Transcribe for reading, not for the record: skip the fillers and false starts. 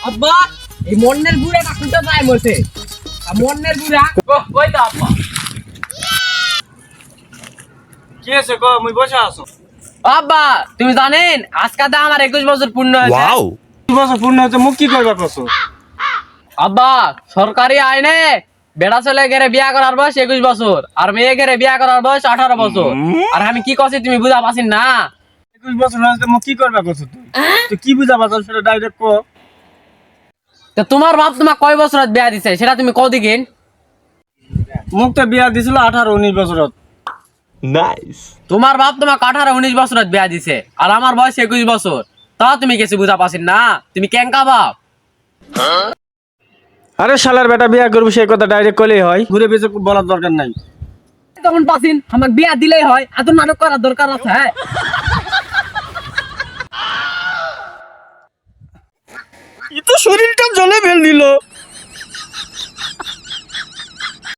আব্বা এই মন্নের বুড়াটা কুটা যায় মরছে মন্নের বুড়া কই তো আব্বা কি আছে গো মুই বসে আছো আব্বা তুমি জানেন আজকে তো আমার 21 বছর পূর্ণ হয়েছে ওয়াও 2 বছর পূর্ণ হচ্ছে মুখ কি করবা কছো আব্বা সরকারি আইনে বেড়া ছেলে গেরে বিয়া করার বয়স 21 বছর আর মেয়ে গেরে বিয়া করার বয়স 18 বছর আর আমি কি কইছি তুমি বুঝা পাছিস না 21 বছর হয়েছে মুখ কি করবা কছো তুই তুই কি বুঝা পাচ্ছ সেটা ডাইরেক্ট কো তো তোমার বাপ তোমার কয় বছর বিয়া দিছে সেটা তুমি কও দিকেন মুখ তো বিয়া দিছিল 18 19 বছরত নাইস তোমার বাপ তোমার 18 19 বছর বিয়া দিছে আর আমার বয়স 21 বছর তা তুমি কিছু বুঝা পাছিস না তুমি কেঙ্কা বাপ আরে শালার বেটা বিয়া করবি সেই কথা ডাইরেক্ট কইলেই হয় ঘুরে বেঁচে বলার দরকার নাই তখন পাছিন আমাকে বিয়া দিলেই হয় এত নাটক করার দরকার আছে হ্যাঁ ই তো শরীরটা জ্বলে ফেল দিল